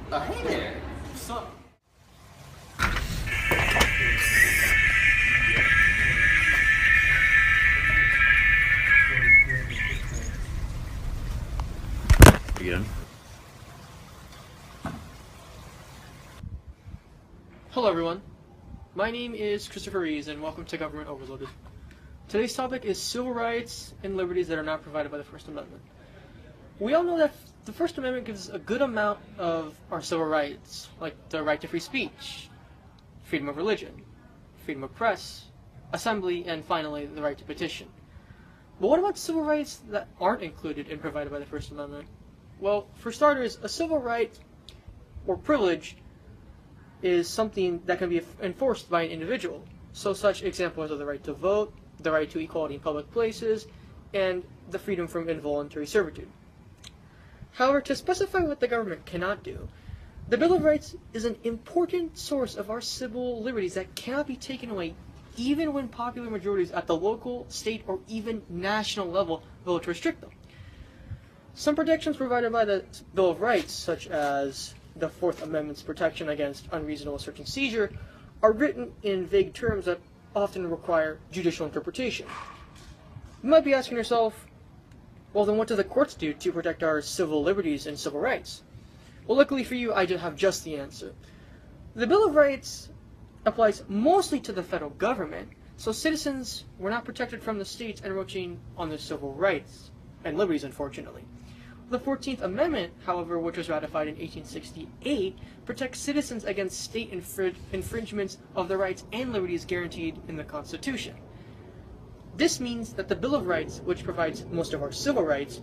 Hey there. What's up? Again. Hello everyone, my name is Christopher Rees and welcome to Government Overloaded. Today's topic is civil rights and liberties that are not provided by the First Amendment. We all know that the First Amendment gives a good amount of our civil rights, like the right to free speech, freedom of religion, freedom of press, assembly, and finally the right to petition. But what about civil rights that aren't included and provided by the First Amendment? Well, for starters, a civil right or privilege is something that can be enforced by an individual. So such examples are the right to vote, the right to equality in public places, and the freedom from involuntary servitude. However, to specify what the government cannot do, the Bill of Rights is an important source of our civil liberties that cannot be taken away even when popular majorities at the local, state, or even national level vote to restrict them. Some protections provided by the Bill of Rights, such as the Fourth Amendment's protection against unreasonable search and seizure, are written in vague terms that often require judicial interpretation. You might be asking yourself, well then what do the courts do to protect our civil liberties and civil rights? Well, luckily for you, I have just the answer. The Bill of Rights applies mostly to the federal government, so citizens were not protected from the states encroaching on their civil rights and liberties, unfortunately. The 14th Amendment, however, which was ratified in 1868, protects citizens against state infringements of the rights and liberties guaranteed in the Constitution. This means that the Bill of Rights, which provides most of our civil rights,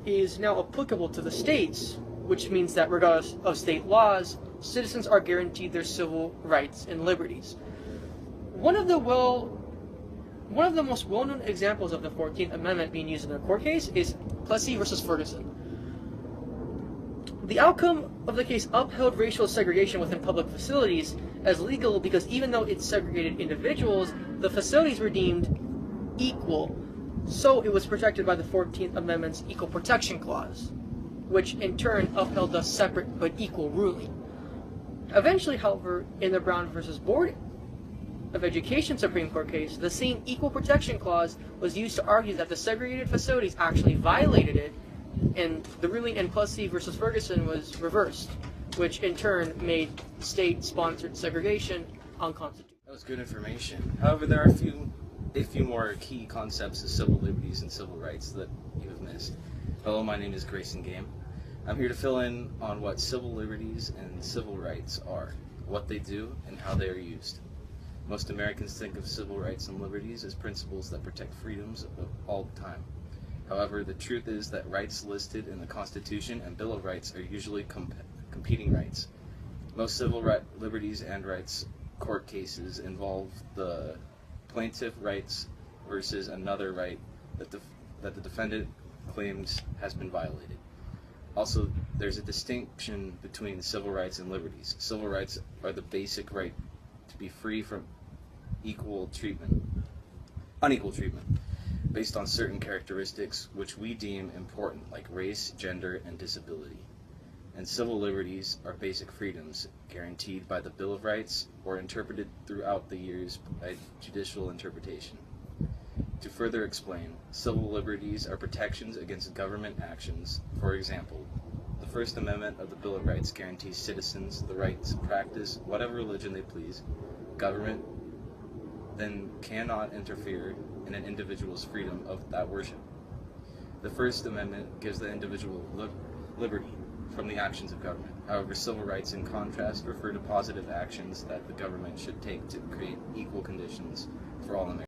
is now applicable to the states, which means that regardless of state laws, citizens are guaranteed their civil rights and liberties. One of the most well-known examples of the 14th Amendment being used in a court case is Plessy versus Ferguson. The outcome of the case upheld racial segregation within public facilities as legal because even though it segregated individuals, the facilities were deemed equal, so it was protected by the 14th Amendment's Equal Protection Clause, which in turn upheld the separate but equal ruling. Eventually, however, in the Brown versus Board of Education Supreme Court case, the same Equal Protection Clause was used to argue that the segregated facilities actually violated it, and the ruling in Plessy versus Ferguson was reversed, which in turn made state-sponsored segregation unconstitutional. That was good information. However, there are a few more key concepts of civil liberties and civil rights that you have missed. Hello, my name is Grayson Game. I'm here to fill in on what civil liberties and civil rights are, what they do, and how they are used. Most Americans think of civil rights and liberties as principles that protect freedoms all the time. However, the truth is that rights listed in the Constitution and Bill of Rights are usually competing rights. Most civil liberties and rights court cases involve the plaintiff rights versus another right that the defendant claims has been violated. Also, there's a distinction between civil rights and liberties. Civil rights are the basic right to be free from unequal treatment, based on certain characteristics which we deem important, like race, gender, and disability. And civil liberties are basic freedoms guaranteed by the Bill of Rights or interpreted throughout the years by judicial interpretation. To further explain, civil liberties are protections against government actions. For example, the First Amendment of the Bill of Rights guarantees citizens the right to practice whatever religion they please. Government then cannot interfere in an individual's freedom of that worship. The First Amendment gives the individual liberty from the actions of government. However, civil rights, in contrast, refer to positive actions that the government should take to create equal conditions for all Americans.